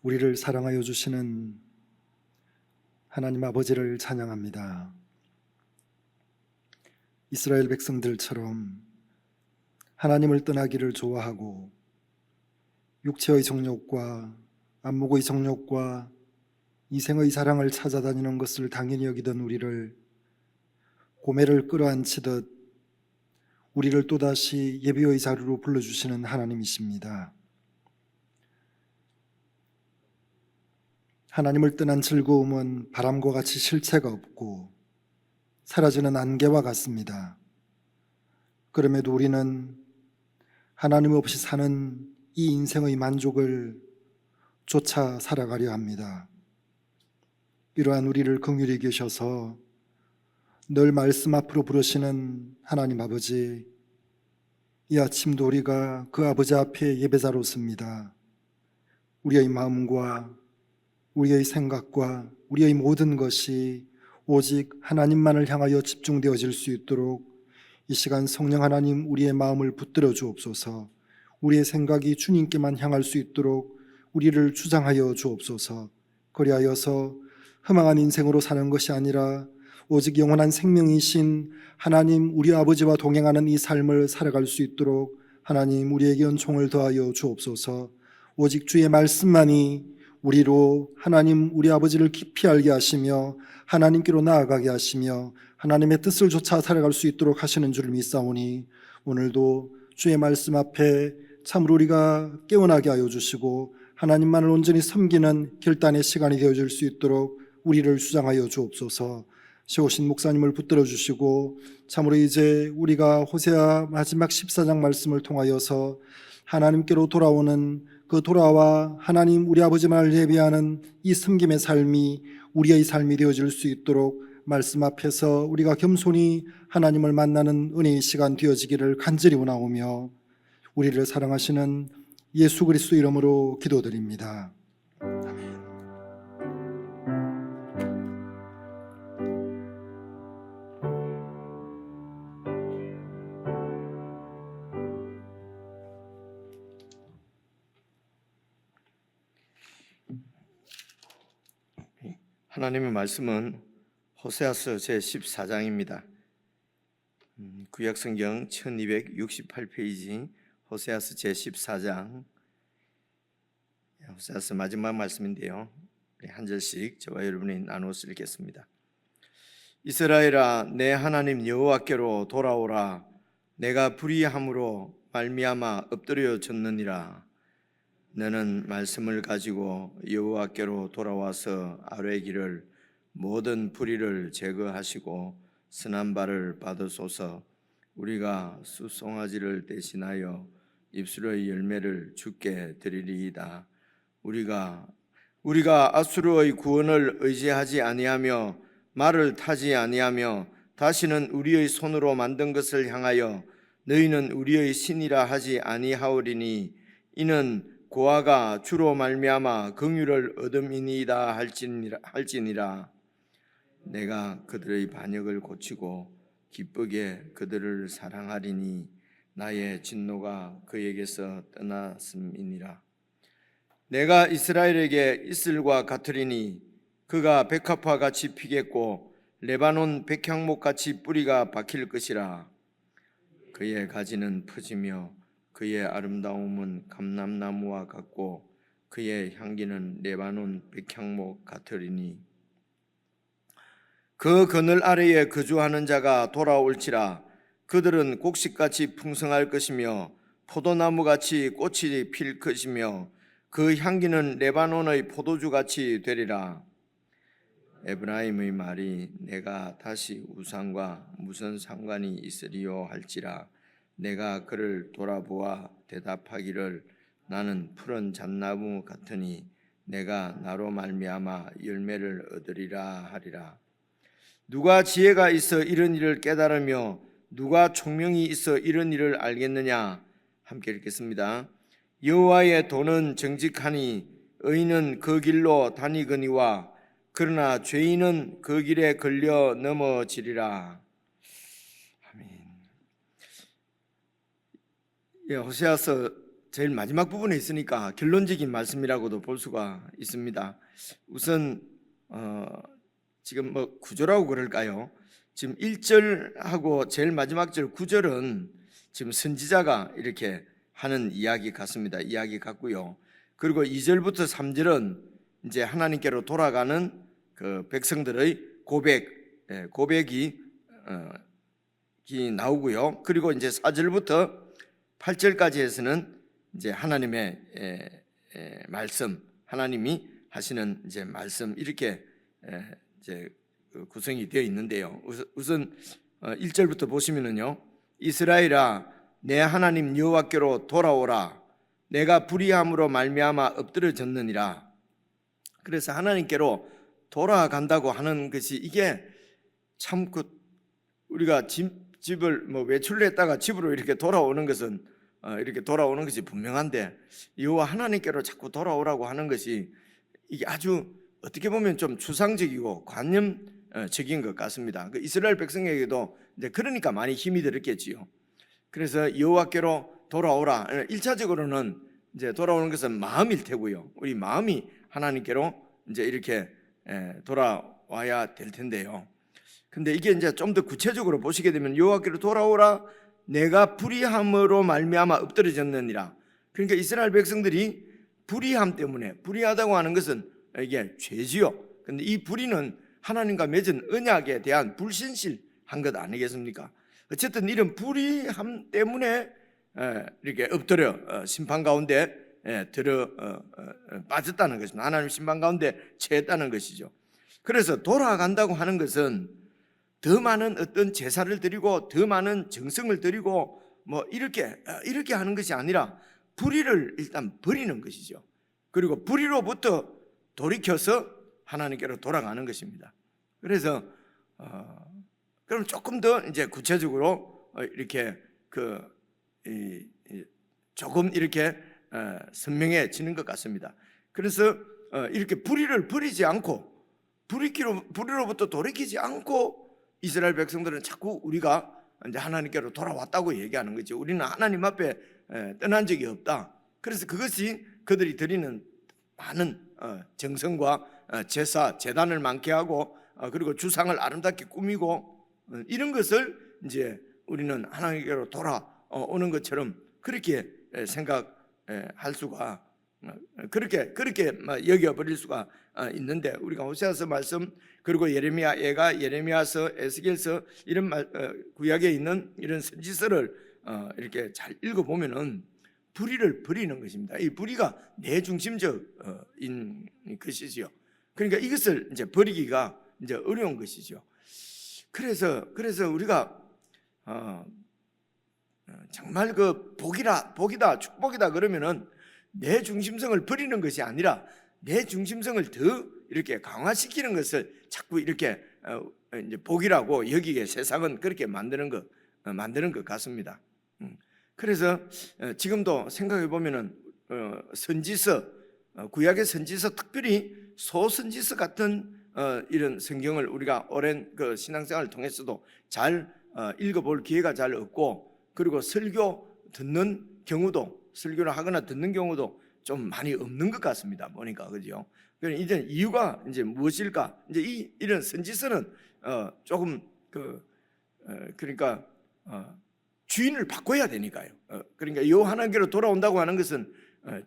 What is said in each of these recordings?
우리를 사랑하여 주시는 하나님 아버지를 찬양합니다. 이스라엘 백성들처럼 하나님을 떠나기를 좋아하고 육체의 정욕과 안목의 정욕과 이생의 사랑을 찾아다니는 것을 당연히 여기던 우리를 고매를 끌어안치듯 우리를 또다시 예배의 자리로 불러주시는 하나님이십니다. 하나님을 떠난 즐거움은 바람과 같이 실체가 없고 사라지는 안개와 같습니다. 그럼에도 우리는 하나님 없이 사는 이 인생의 만족을 쫓아 살아가려 합니다. 이러한 우리를 긍휼히 여기셔서 늘 말씀 앞으로 부르시는 하나님 아버지, 이 아침도 우리가 그 아버지 앞에 예배자로 섭니다. 우리의 마음과 우리의 생각과 우리의 모든 것이 오직 하나님만을 향하여 집중되어질 수 있도록 이 시간 성령 하나님 우리의 마음을 붙들어 주옵소서. 우리의 생각이 주님께만 향할 수 있도록 우리를 주장하여 주옵소서. 그리하여서 허망한 인생으로 사는 것이 아니라 오직 영원한 생명이신 하나님 우리 아버지와 동행하는 이 삶을 살아갈 수 있도록 하나님 우리에게 은총을 더하여 주옵소서. 오직 주의 말씀만이 우리로 하나님 우리 아버지를 깊이 알게 하시며 하나님께로 나아가게 하시며 하나님의 뜻을 쫓아 살아갈 수 있도록 하시는 줄을 믿사오니 오늘도 주의 말씀 앞에 참으로 우리가 깨어나게 하여 주시고 하나님만을 온전히 섬기는 결단의 시간이 되어질 수 있도록 우리를 주장하여 주옵소서. 세우신 목사님을 붙들어 주시고 참으로 이제 우리가 호세아 마지막 14장 말씀을 통하여서 하나님께로 돌아오는 그 돌아와 하나님 우리 아버지만을 예배하는 이 섬김의 삶이 우리의 삶이 되어질 수 있도록 말씀 앞에서 우리가 겸손히 하나님을 만나는 은혜의 시간 되어지기를 간절히 원하오며 우리를 사랑하시는 예수 그리스도 이름으로 기도드립니다. 아멘. 하나님의 말씀은 호세아서 제14장입니다. 구약성경 1268페이지 호세아서 제14장, 호세아서 마지막 말씀인데요, 한 절씩 저와 여러분이 나누어서 읽겠습니다. 이스라엘아, 내 하나님 여호와께로 돌아오라. 내가 불의함으로 말미암아 엎드려졌느니라. 너는 말씀을 가지고 여호와께로 돌아와서 아뢰기를 모든 불의를 제거하시고 선한 바를 받으소서. 우리가 숫송아지를 대신하여 입술의 열매를 주께 드리리이다. 우리가 아수르의 구원을 의지하지 아니하며 말을 타지 아니하며 다시는 우리의 손으로 만든 것을 향하여 너희는 우리의 신이라 하지 아니하오리니 이는 고아가 주로 말미암아 긍휼을 얻음이니이다 할지니라. 내가 그들의 반역을 고치고 기쁘게 그들을 사랑하리니 나의 진노가 그에게서 떠났음이니라. 내가 이스라엘에게 이슬과 같으리니 그가 백합화 같이 피겠고 레바논 백향목 같이 뿌리가 박힐 것이라. 그의 가지는 퍼지며 그의 아름다움은 감람나무와 같고 그의 향기는 레바논 백향목 같으리니 그 그늘 아래에 거주하는 자가 돌아올지라. 그들은 곡식같이 풍성할 것이며 포도나무같이 꽃이 필 것이며 그 향기는 레바논의 포도주같이 되리라. 에브라임의 말이 내가 다시 우상과 무슨 상관이 있으리요 할지라. 내가 그를 돌아보아 대답하기를 나는 푸른 잣나무 같으니 내가 나로 말미암아 열매를 얻으리라 하리라. 누가 지혜가 있어 이런 일을 깨달으며 누가 총명이 있어 이런 일을 알겠느냐. 함께 읽겠습니다. 여호와의 도는 정직하니 의인은 그 길로 다니거니와 그러나 죄인은 그 길에 걸려 넘어지리라. 아멘. 호세아서 제일 마지막 부분에 있으니까 결론적인 말씀이라고도 볼 수가 있습니다. 우선 지금 뭐 구조라고 그럴까요? 지금 1절하고 제일 마지막 절 9절은 지금 선지자가 이렇게 하는 이야기 같습니다. 이야기 같고요. 그리고 2절부터 3절은 이제 하나님께로 돌아가는 그 백성들의 고백이 나오고요. 그리고 이제 4절부터 8절까지 해서는 이제 하나님의 말씀, 하나님이 하시는 이제 말씀 이렇게 이제 구성이 되어 있는데요. 우선 1절부터 보시면은요, 이스라엘아 내 하나님 여호와께로 돌아오라. 내가 불의함으로 말미암아 엎드러졌느니라. 그래서 하나님께로 돌아간다고 하는 것이 이게 참 우리가 집을 뭐 외출을 했다가 집으로 이렇게 돌아오는 것은 이렇게 돌아오는 것이 분명한데 여호와 하나님께로 자꾸 돌아오라고 하는 것이 이게 아주 어떻게 보면 좀 추상적이고 관념적인 것 같습니다. 그 이스라엘 백성에게도 이제 그러니까 많이 힘이 들었겠지요. 그래서 여호와께로 돌아오라. 1차적으로는 이제 돌아오는 것은 마음일 테고요. 우리 마음이 하나님께로 이제 이렇게 돌아와야 될 텐데요. 근데 이게 이제 좀 더 구체적으로 보시게 되면 여호와께로 돌아오라. 내가 불의함으로 말미암아 엎드러졌느니라. 그러니까 이스라엘 백성들이 불의함 때문에, 불의하다고 하는 것은 이게 죄지요. 근데 이 불의는 하나님과 맺은 언약에 대한 불신실한 것 아니겠습니까? 어쨌든 이런 불의함 때문에 이렇게 엎드려 심판 가운데 들어 빠졌다는 것입니다. 하나님 심판 가운데 처했다는 것이죠. 그래서 돌아간다고 하는 것은 더 많은 어떤 제사를 드리고 더 많은 정성을 드리고 뭐 이렇게 하는 것이 아니라 불의를 일단 버리는 것이죠. 그리고 불의로부터 돌이켜서 하나님께로 돌아가는 것입니다. 그래서 그럼 조금 더 이제 구체적으로 이렇게 조금 이렇게 선명해지는 것 같습니다. 그래서 이렇게 불의를 버리지 않고 불의로부터 돌이키지 않고 이스라엘 백성들은 자꾸 우리가 이제 하나님께로 돌아왔다고 얘기하는 거죠. 우리는 하나님 앞에 떠난 적이 없다. 그래서 그것이 그들이 드리는 많은 정성과 제사, 제단을 많게 하고 그리고 주상을 아름답게 꾸미고 이런 것을 이제 우리는 하나님께로 돌아오는 것처럼 그렇게 생각할 수가 그렇게 여겨버릴 수가 있는데 우리가 호세아서 말씀 그리고 예레미야서 에스겔서 이런 구약에 있는 이런 선지서를 이렇게 잘 읽어보면은 불의를 버리는 것입니다. 이 불의가 내중심적인 것이지요. 그러니까 이것을 이제 버리기가 이제 어려운 것이죠. 그래서 우리가 정말 그 복이다 축복이다 그러면은 내 중심성을 버리는 것이 아니라 내 중심성을 더 이렇게 강화시키는 것을 자꾸 이렇게 이제 복이라고 여기게 세상은 그렇게 만드는 것 같습니다. 그래서 지금도 생각해 보면은 선지서 구약의 선지서 특별히 소선지서 같은 이런 성경을 우리가 오랜 그 신앙생활을 통해서도 잘 읽어볼 기회가 잘 없고 그리고 설교 듣는 경우도 설교를 하거나 듣는 경우도 좀 많이 없는 것 같습니다. 보니까 그죠? 그러니까 이제 이유가 이제 무엇일까? 이제 이런 선지서는 조금 그러니까 주인을 바꿔야 되니까요. 그러니까 요 하나님께로 돌아온다고 하는 것은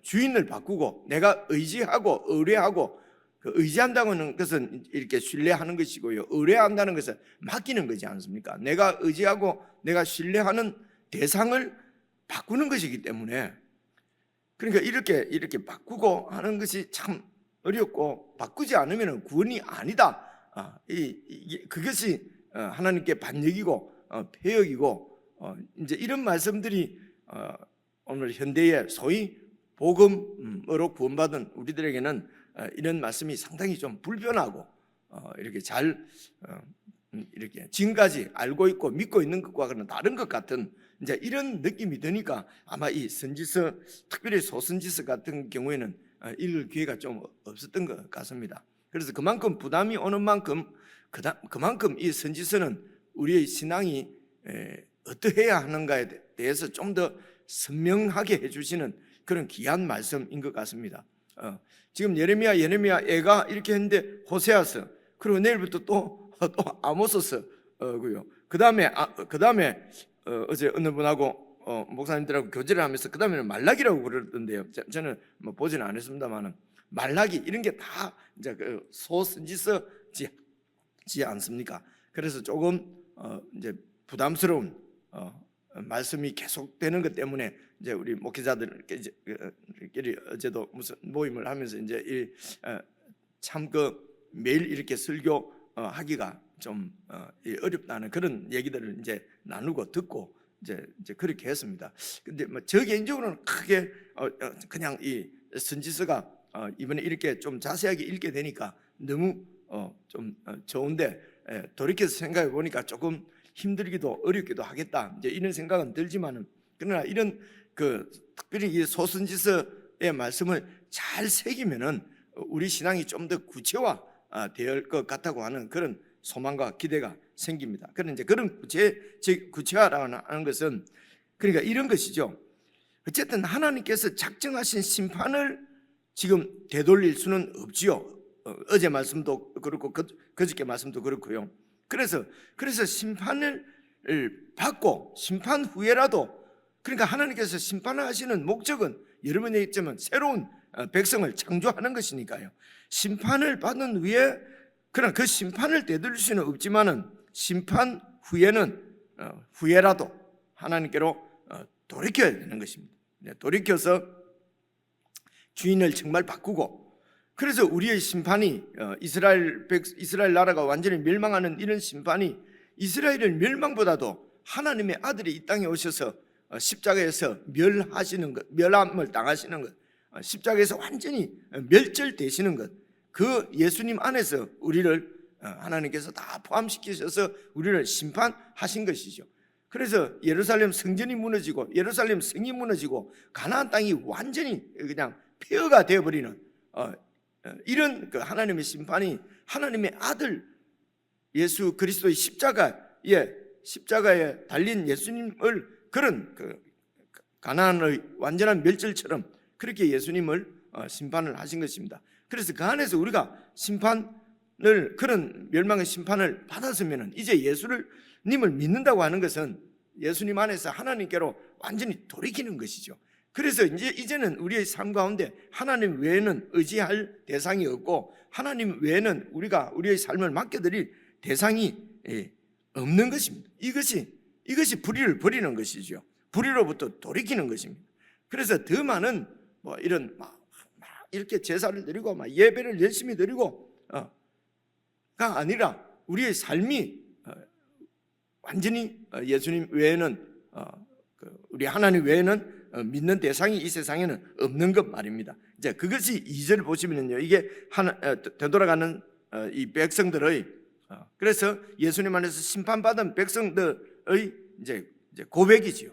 주인을 바꾸고 내가 의지하고 의뢰하고 그 의지한다고 하는 것은 이렇게 신뢰하는 것이고요. 의뢰한다는 것은 맡기는 거지 않습니까? 내가 의지하고 내가 신뢰하는 대상을 바꾸는 것이기 때문에 그러니까 이렇게 바꾸고 하는 것이 참 어렵고 바꾸지 않으면 구원이 아니다. 그것이 하나님께 반역이고 폐역이고 이제 이런 말씀들이 오늘 현대의 소위 복음으로 구원받은 우리들에게는 이런 말씀이 상당히 좀 불편하고 이렇게 잘 이렇게 지금까지 알고 있고 믿고 있는 것과는 다른 것 같은 이제 이런 느낌이 드니까 아마 이 선지서 특별히 소선지서 같은 경우에는 읽을 기회가 좀 없었던 것 같습니다. 그래서 그만큼 부담이 오는 만큼 그만큼 이 선지서는 우리의 신앙이 어떠해야 하는가에 대해서 좀 더 선명하게 해주시는 그런 귀한 말씀인 것 같습니다. 지금 예레미야 애가 이렇게 했는데 호세아서, 그리고 내일부터 또 아모스서고요. 그 다음에 어제 어느 분하고 목사님들하고 교제를 하면서 그 다음에는 말라기라고 그러던데요. 저는 뭐 보지는 않았습니다만은 말라기 이런 게 다 이제 그 소선지서지 않습니까? 그래서 조금 이제 부담스러운 말씀이 계속되는 것 때문에 이제 우리 목회자들끼리 어제도 무슨 모임을 하면서 이제 참 매일 이렇게 설교 하기가 좀 어렵다는 그런 얘기들을 이제 나누고 듣고 이제 그렇게 했습니다. 근데 뭐 저 개인적으로는 크게 그냥 이 선지서가 이번에 이렇게 좀 자세하게 읽게 되니까 너무 좀 좋은데, 돌이켜서 생각해 보니까 조금 힘들기도 어렵기도 하겠다 이제 이런 생각은 들지만은, 그러나 이런 특별히 이 소선지서의 말씀을 잘 새기면은 우리 신앙이 좀 더 구체화 될 것 같다고 하는 그런 소망과 기대가 생깁니다. 그런 이제 그런 구체화라는 하는 것은 그러니까 이런 것이죠. 어쨌든 하나님께서 작정하신 심판을 지금 되돌릴 수는 없지요. 어제 말씀도 그렇고 그저께 말씀도 그렇고요. 그래서 심판을 받고 심판 후에라도, 그러니까 하나님께서 심판을 하시는 목적은 여러분이 있지만 새로운 백성을 창조하는 것이니까요. 심판을 받은 후에, 그러나 그 심판을 되돌릴 수는 없지만은 심판 후에라도 하나님께로 돌이켜야 되는 것입니다. 돌이켜서 주인을 정말 바꾸고, 그래서 우리의 심판이 이스라엘 나라가 완전히 멸망하는 이런 심판이 이스라엘의 멸망보다도 하나님의 아들이 이 땅에 오셔서 십자가에서 멸함을 당하시는 것, 십자가에서 완전히 멸절되시는 것, 그 예수님 안에서 우리를 하나님께서 다 포함시키셔서 우리를 심판하신 것이죠. 그래서 예루살렘 성전이 무너지고 예루살렘 성이 무너지고 가나안 땅이 완전히 그냥 폐허가 되어버리는 이런 그 하나님의 심판이 하나님의 아들 예수 그리스도의 십자가에 달린 예수님을 그런 가나안의 완전한 멸절처럼 그렇게 예수님을 심판을 하신 것입니다. 그래서 그 안에서 우리가 그런 멸망의 심판을 받았으면 이제 예수님을 믿는다고 하는 것은 예수님 안에서 하나님께로 완전히 돌이키는 것이죠. 그래서 이제는 우리의 삶 가운데 하나님 외에는 의지할 대상이 없고, 하나님 외에는 우리가 우리의 삶을 맡겨드릴 대상이 없는 것입니다. 이것이 불의를 버리는 것이죠. 불의로부터 돌이키는 것입니다. 그래서 더 많은 이런 이렇게 제사를 드리고 예배를 열심히 드리고 가 아니라 우리의 삶이 완전히 예수님 외에는 우리 하나님 외에는 믿는 대상이 이 세상에는 없는 것 말입니다. 이제 그것이 2절 보시면요, 이게 되돌아가는 이 백성들의 그래서 예수님 안에서 심판받은 백성들의 이제 고백이지요.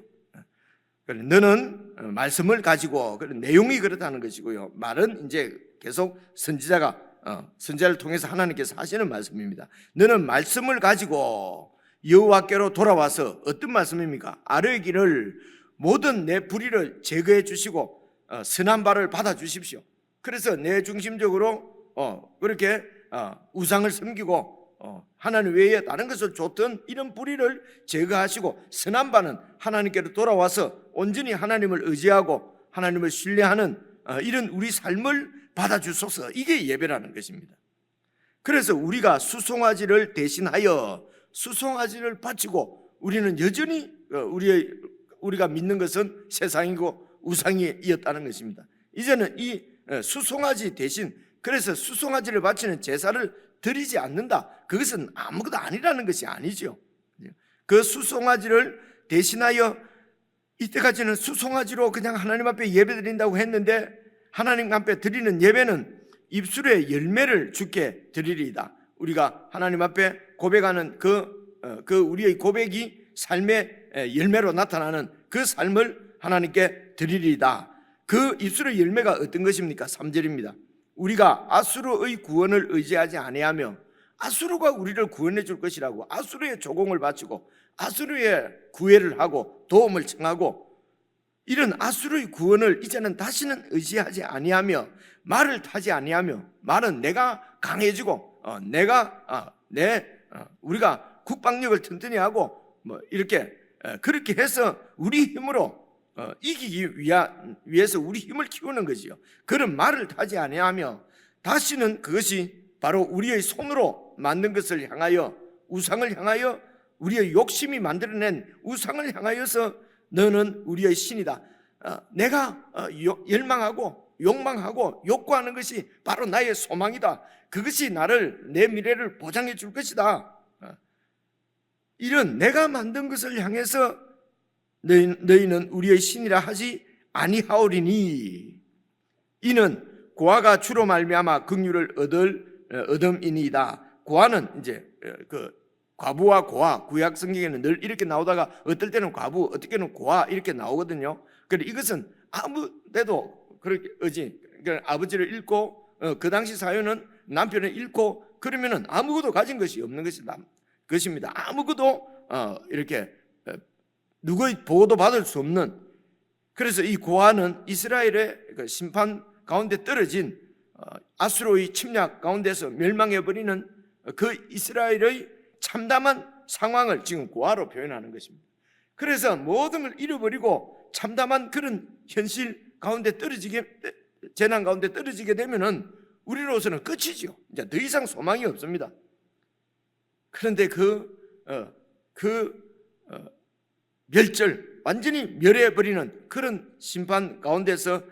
너는 말씀을 가지고, 내용이 그렇다는 것이고요. 말은 이제 계속 선지자를 통해서 하나님께서 하시는 말씀입니다. 너는 말씀을 가지고 여호와께로 돌아와서, 어떤 말씀입니까? 아뢰의 길을 모든 내 불의를 제거해 주시고 선한 바를 받아 주십시오. 그래서 내 중심적으로 그렇게 우상을 섬기고 하나님 외에 다른 것을 줬던 이런 불의를 제거하시고 선한 바는 하나님께로 돌아와서 온전히 하나님을 의지하고 하나님을 신뢰하는 이런 우리 삶을 받아주소서. 이게 예배라는 것입니다. 그래서 우리가 수송아지를 대신하여 수송아지를 바치고, 우리는 여전히 우리가 믿는 것은 세상이고 우상이었다는 것입니다. 이제는 이 수송아지 대신, 그래서 수송아지를 바치는 제사를 드리지 않는다. 그것은 아무것도 아니라는 것이 아니죠. 그 수송아지를 대신하여, 이때까지는 수송아지로 그냥 하나님 앞에 예배 드린다고 했는데, 하나님 앞에 드리는 예배는 입술의 열매를 주께 드리리이다. 우리가 하나님 앞에 고백하는 그 우리의 고백이 삶의 열매로 나타나는 그 삶을 하나님께 드리리이다. 그 입술의 열매가 어떤 것입니까? 3절입니다. 우리가 아수르의 구원을 의지하지 아니하며, 아수르가 우리를 구원해 줄 것이라고 아수르의 조공을 바치고 아수르의 구애를 하고 도움을 청하고 이런 아수르의 구원을 이제는 다시는 의지하지 아니하며 말을 타지 아니하며, 말은 내가 강해지고 우리가 국방력을 튼튼히 하고 뭐 이렇게 그렇게 해서 우리 힘으로 이기기 위해서 우리 힘을 키우는 거지요. 그런 말을 타지 아니하며 다시는 그것이 바로 우리의 손으로 만든 것을 향하여, 우상을 향하여, 우리의 욕심이 만들어낸 우상을 향하여서 너는 우리의 신이다, 내가 열망하고 욕망하고 욕구하는 것이 바로 나의 소망이다, 그것이 내 미래를 보장해 줄 것이다, 이런 내가 만든 것을 향해서 너희는 우리의 신이라 하지 아니하오리니 이는 고아가 주로 말미암아 긍휼을 얻음이니이다. 고아는 이제 그 과부와 고아, 구약 성경에는 늘 이렇게 나오다가 어떨 때는 과부, 어떨 때는 고아 이렇게 나오거든요. 그런데 이것은 아무 데도 그렇게 그러니까 아버지를 잃고 그 당시 사유는 남편을 잃고 그러면은 아무것도 가진 것이 없는 것입니다. 아무것도 이렇게 누구의 보호도 받을 수 없는. 그래서 이 고아는 이스라엘의 그 심판 가운데 떨어진 아수르의 침략 가운데서 멸망해버리는 그 이스라엘의 참담한 상황을 지금 고아로 표현하는 것입니다. 그래서 모든 걸 잃어버리고 참담한 그런 현실 가운데 재난 가운데 떨어지게 되면은 우리로서는 끝이죠. 이제 더 이상 소망이 없습니다. 그런데 완전히 멸해버리는 그런 심판 가운데서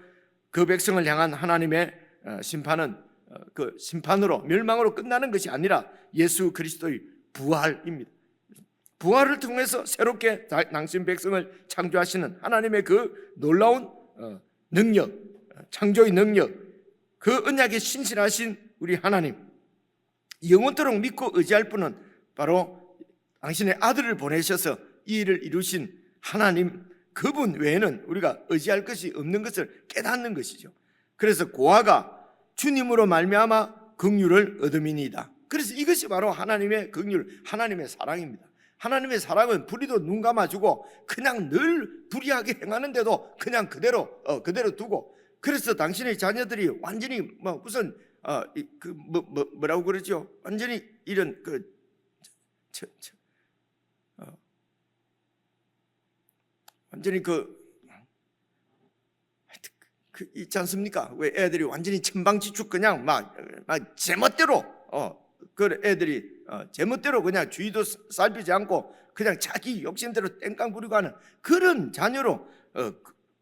그 백성을 향한 하나님의 심판은 그 심판으로, 멸망으로 끝나는 것이 아니라 예수 그리스도의 부활입니다. 부활을 통해서 새롭게 당신 백성을 창조하시는 하나님의 그 놀라운 능력, 창조의 능력, 그 언약에 신실하신 우리 하나님, 영원토록 믿고 의지할 분은 바로 당신의 아들을 보내셔서 이 일을 이루신 하나님, 그분 외에는 우리가 의지할 것이 없는 것을 깨닫는 것이죠. 그래서 고아가 주님으로 말미암아 긍휼을 얻음이니이다. 그래서 이것이 바로 하나님의 긍휼, 하나님의 사랑입니다. 하나님의 사랑은 불의도 눈 감아주고 그냥 늘 불의하게 행하는데도 그냥 그대로 두고, 그래서 당신의 자녀들이 완전히 무슨 뭐라고 그러죠? 완전히 이런 완전히 있지 않습니까? 왜 애들이 완전히 천방지축 그냥 막 제멋대로 그 애들이 제멋대로 그냥 주의도 살피지 않고 그냥 자기 욕심대로 땡깡 부리고 하는 그런 자녀로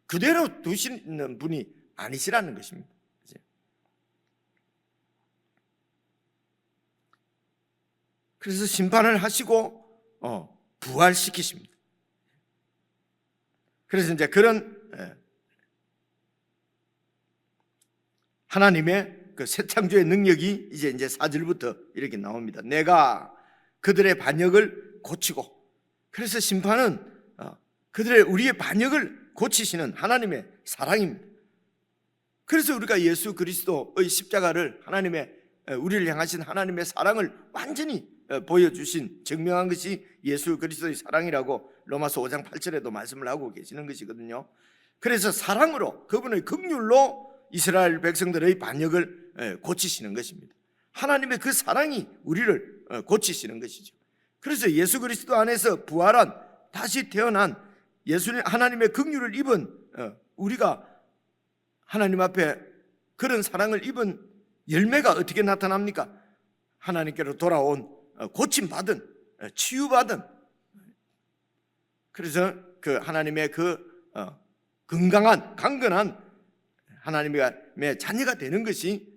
그대로 두시는 분이 아니시라는 것입니다. 그래서 심판을 하시고 부활시키십니다. 그래서 이제 그런 하나님의 그 새 창조의 능력이 이제 4절부터 이렇게 나옵니다. 내가 그들의 반역을 고치고, 그래서 심판은 우리의 반역을 고치시는 하나님의 사랑입니다. 그래서 우리가 예수 그리스도의 십자가를 우리를 향하신 하나님의 사랑을 완전히 보여주신, 증명한 것이 예수 그리스도의 사랑이라고 로마서 5장 8절에도 말씀을 하고 계시는 것이거든요. 그래서 사랑으로, 그분의 긍휼로 이스라엘 백성들의 반역을 고치시는 것입니다. 하나님의 그 사랑이 우리를 고치시는 것이죠. 그래서 예수 그리스도 안에서 부활한, 다시 태어난 하나님의 긍휼을 입은 우리가 하나님 앞에 그런 사랑을 입은 열매가 어떻게 나타납니까? 하나님께로 돌아온, 고침받은, 치유받은, 그래서 그 하나님의 건강한, 강건한 하나님의 자녀가 되는 것이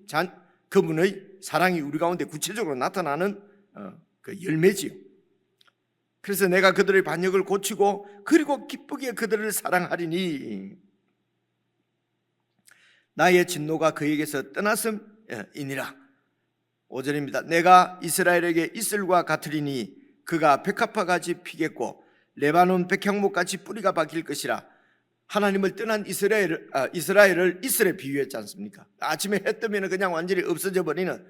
그분의 사랑이 우리 가운데 구체적으로 나타나는 그 열매지요. 그래서 내가 그들의 반역을 고치고 그리고 기쁘게 그들을 사랑하리니 나의 진노가 그에게서 떠났음이니라. 5절입니다. 내가 이스라엘에게 이슬과 같으리니 그가 백합화같이 피겠고 레바논 백향목같이 뿌리가 박힐 것이라. 하나님을 떠난 이스라엘을 이슬에 비유했지 않습니까? 아침에 해 뜨면 그냥 완전히 없어져 버리는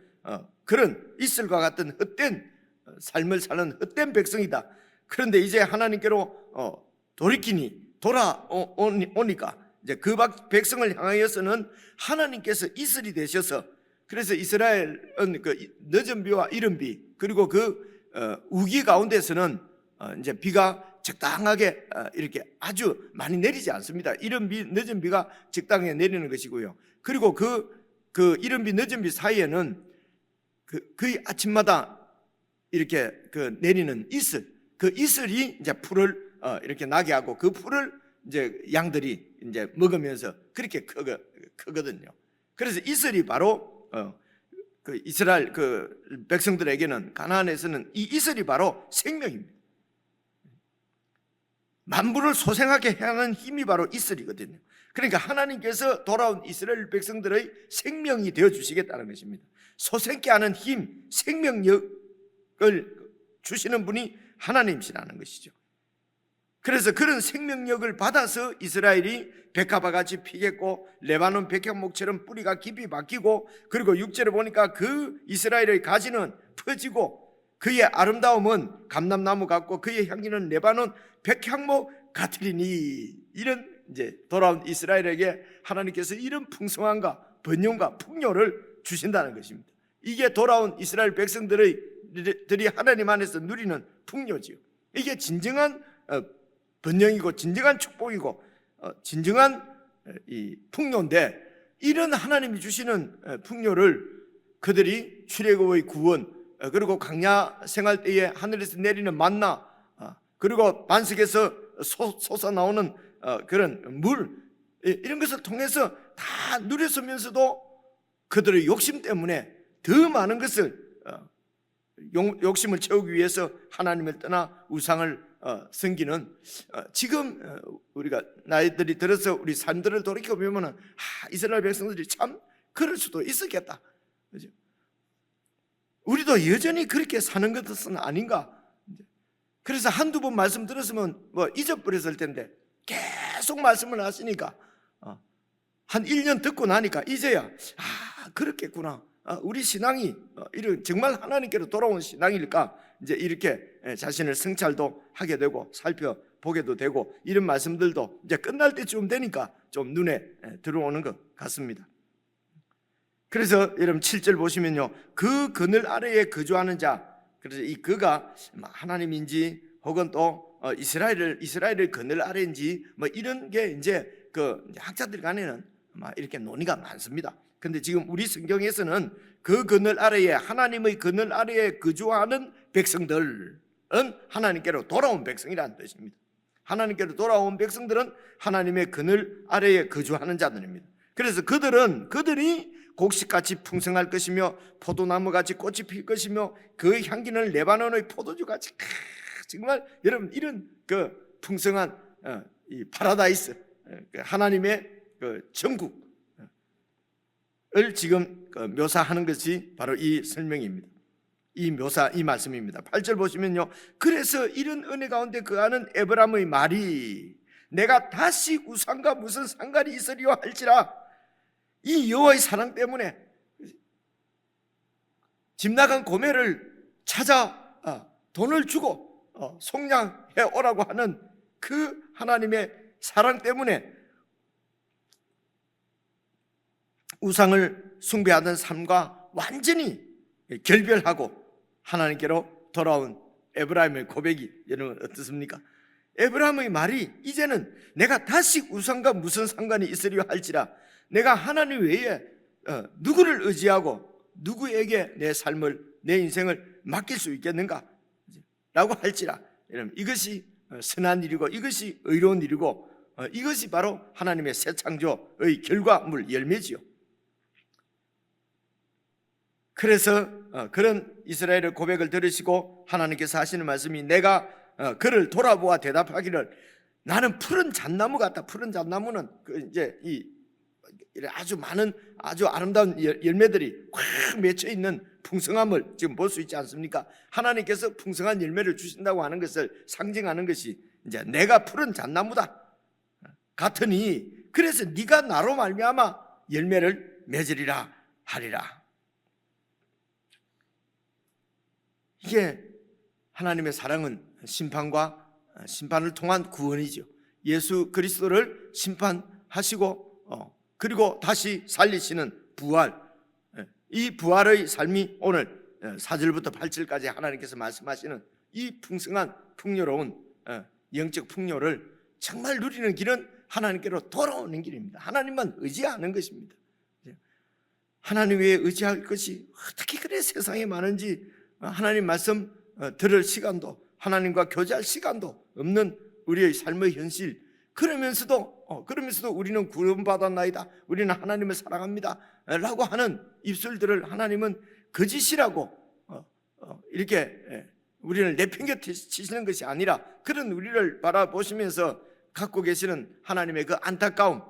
그런 이슬과 같은 헛된 삶을 사는 헛된 백성이다. 그런데 이제 하나님께로 돌이키니 돌아오니까 이제 그 백성을 향하여서는 하나님께서 이슬이 되셔서, 그래서 이스라엘은 그 늦은 비와 이른 비 그리고 그 우기 가운데서는 이제 비가 적당하게 이렇게 아주 많이 내리지 않습니다. 이른 비, 늦은 비가 적당하게 내리는 것이고요. 그리고 그 이른 비, 늦은 비 사이에는 거의 아침마다 이렇게 그 내리는 이슬, 그 이슬이 이제 풀을 이렇게 나게 하고 그 풀을 이제 양들이 이제 먹으면서 그렇게 크거든요. 그래서 이슬이 바로 그 이스라엘 그 백성들에게는, 가나안에서는 이 이슬이 바로 생명입니다. 만물을 소생하게 하는 힘이 바로 이슬이거든요. 그러니까 하나님께서 돌아온 이스라엘 백성들의 생명이 되어 주시겠다는 것입니다. 소생케 하는 힘, 생명력을 주시는 분이 하나님이시라는 것이죠. 그래서 그런 생명력을 받아서 이스라엘이 백합화 같이 피겠고 레바논 백향목처럼 뿌리가 깊이 박히고, 그리고 6절에 보니까 그 이스라엘의 가지는 퍼지고 그의 아름다움은 감람나무 같고 그의 향기는 레바논 백향목 같으리니, 이런 이제 돌아온 이스라엘에게 하나님께서 이런 풍성함과 번영과 풍요를 주신다는 것입니다. 이게 돌아온 이스라엘 백성들이 하나님 안에서 누리는 풍요지요. 이게 진정한 번영이고 진정한 축복이고 진정한 이 풍요인데, 이런 하나님이 주시는 풍요를 그들이 출애굽의 구원, 그리고 광야 생활 때에 하늘에서 내리는 만나, 그리고 반석에서 솟아나오는 그런 물, 이런 것을 통해서 다 누렸으면서도 그들의 욕심 때문에 더 많은 것을 욕심을 채우기 위해서 하나님을 떠나 우상을 섬기는, 지금 우리가 나이들이 들어서 우리 삶들을 돌이켜보면 이스라엘 백성들이 참 그럴 수도 있었겠다, 그죠? 우리도 여전히 그렇게 사는 것은 아닌가. 그래서 한두 번 말씀 들었으면 뭐 잊어버렸을 텐데 계속 말씀을 하시니까 한 1년 듣고 나니까 이제야 그렇겠구나, 우리 신앙이 이런 정말 하나님께로 돌아온 신앙일까, 이제 이렇게 자신을 성찰도 하게 되고 살펴보게도 되고, 이런 말씀들도 이제 끝날 때쯤 되니까 좀 눈에 들어오는 것 같습니다. 그래서 여러분 7절 보시면요, 그 그늘 아래에 거주하는 자, 그래서 이 그가 하나님인지 혹은 또 이스라엘의 그늘 아래인지 뭐 이런 게 이제 그 학자들 간에는 이렇게 논의가 많습니다. 근데 지금 우리 성경에서는 그 그늘 아래에, 하나님의 그늘 아래에 거주하는 백성들은 하나님께로 돌아온 백성이라는 뜻입니다. 하나님께로 돌아온 백성들은 하나님의 그늘 아래에 거주하는 자들입니다. 그래서 그들이 곡식같이 풍성할 것이며 포도나무같이 꽃이 필 것이며 그 향기는 레바논의 포도주같이, 정말 여러분 이런 그 풍성한 이 파라다이스, 하나님의 그 천국을 지금 묘사하는 것이 바로 이 설명입니다. 이 말씀입니다. 8절 보시면요, 그래서 이런 은혜 가운데 거하는 에브라임의 말이 내가 다시 우상과 무슨 상관이 있으리요 할지라, 이 여호와의 사랑 때문에 집 나간 고매를 찾아 돈을 주고 속량해 오라고 하는 그 하나님의 사랑 때문에 우상을 숭배하던 삶과 완전히 결별하고 하나님께로 돌아온 에브라임의 고백이 여러분 어떻습니까? 에브라임의 말이 이제는 내가 다시 우상과 무슨 상관이 있으리요 할지라, 내가 하나님 외에 누구를 의지하고 누구에게 내 삶을, 내 인생을 맡길 수 있겠는가 라고 할지라, 여러분 이것이 선한 일이고 이것이 의로운 일이고 이것이 바로 하나님의 새 창조의 결과물, 열매지요. 그래서 그런 이스라엘의 고백을 들으시고 하나님께서 하시는 말씀이, 내가 그를 돌아보아 대답하기를 나는 푸른 잣나무 같다. 푸른 잣나무는 이제 이 아주 많은 아주 아름다운 열매들이 꽉 맺혀 있는 풍성함을 지금 볼 수 있지 않습니까? 하나님께서 풍성한 열매를 주신다고 하는 것을 상징하는 것이 이제 내가 푸른 잣나무다 같으니, 그래서 네가 나로 말미암아 열매를 맺으리라 하리라. 이게 하나님의 사랑은 심판을 통한 구원이죠. 예수 그리스도를 심판하시고 그리고 다시 살리시는 부활, 이 부활의 삶이 오늘 4절부터 8절까지 하나님께서 말씀하시는 이 풍성한 풍요로운 영적 풍요를 정말 누리는 길은 하나님께로 돌아오는 길입니다. 하나님만 의지하는 것입니다. 하나님 외에 의지할 것이 어떻게 그래 세상에 많은지 하나님 말씀 들을 시간도 하나님과 교제할 시간도 없는 우리의 삶의 현실, 그러면서도 우리는 구원받았나이다, 우리는 하나님을 사랑합니다 라고 하는 입술들을 하나님은 거짓이라고 이렇게 우리를 내팽개치시는 것이 아니라 그런 우리를 바라보시면서 갖고 계시는 하나님의 그 안타까움,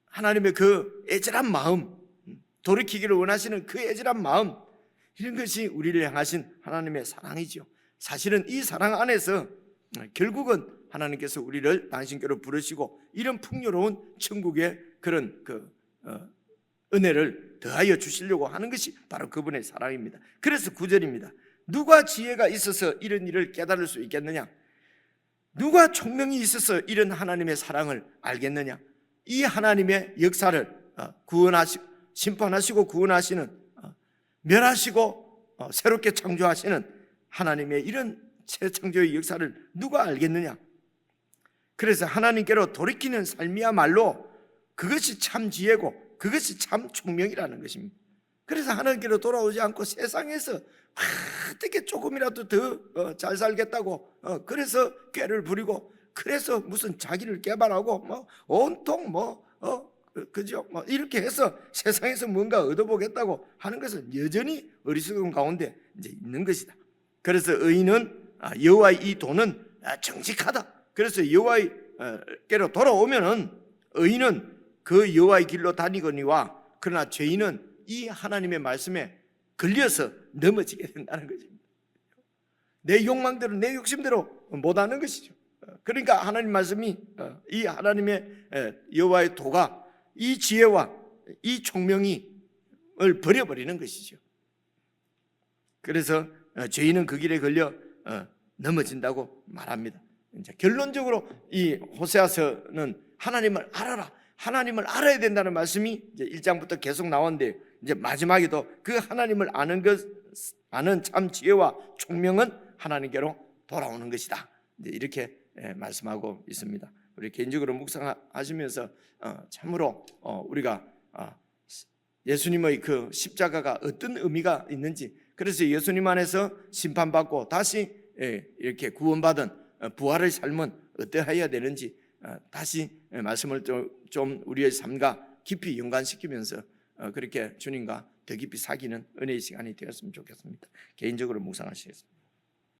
하나님의 그 애절한 마음, 돌이키기를 원하시는 그 애절한 마음, 이런 것이 우리를 향하신 하나님의 사랑이죠. 사실은 이 사랑 안에서 결국은 하나님께서 우리를 당신께로 부르시고 이런 풍요로운 천국의 그런 은혜를 더하여 주시려고 하는 것이 바로 그분의 사랑입니다. 그래서 9절입니다. 누가 지혜가 있어서 이런 일을 깨달을 수 있겠느냐? 누가 총명이 있어서 이런 하나님의 사랑을 알겠느냐? 이 하나님의 역사를 심판하시고 구원하시는, 멸하시고 새롭게 창조하시는 하나님의 이런 재창조의 역사를 누가 알겠느냐? 그래서 하나님께로 돌이키는 삶이야말로 그것이 참 지혜고 그것이 참 총명이라는 것입니다. 그래서 하나님께로 돌아오지 않고 세상에서 어떻게 조금이라도 더 잘 살겠다고 그래서 꾀를 부리고 그래서 무슨 자기를 개발하고 온통 그죠? 이렇게 해서 세상에서 뭔가 얻어보겠다고 하는 것은 여전히 어리석은 가운데 이제 있는 것이다. 그래서 의인은 여호와의 이 도는 정직하다. 그래서 여호와께로 돌아오면은 의인은 그 여호와의 길로 다니거니와 그러나 죄인은 이 하나님의 말씀에 걸려서 넘어지게 된다는 것입니다. 내 욕망대로 내 욕심대로 못하는 것이죠. 그러니까 하나님 말씀이 이 하나님의 여호와의 도가 이 지혜와 이 총명을 버려버리는 것이죠. 그래서 죄인은 그 길에 걸려 넘어진다고 말합니다. 이제 결론적으로 이 호세아서는 하나님을 알아라, 하나님을 알아야 된다는 말씀이 이제 1장부터 계속 나오는데 이제 마지막에도 그 하나님을 아는 참 지혜와 총명은 하나님께로 돌아오는 것이다. 이제 이렇게 말씀하고 있습니다. 우리 개인적으로 묵상하시면서 참으로 우리가 예수님의 그 십자가가 어떤 의미가 있는지, 그래서 예수님 안에서 심판받고 다시 이렇게 구원받은 부활의 삶은 어떠해야 되는지 다시 말씀을 좀 우리의 삶과 깊이 연관시키면서 그렇게 주님과 더 깊이 사귀는 은혜의 시간이 되었으면 좋겠습니다. 개인적으로 묵상하시겠습니다.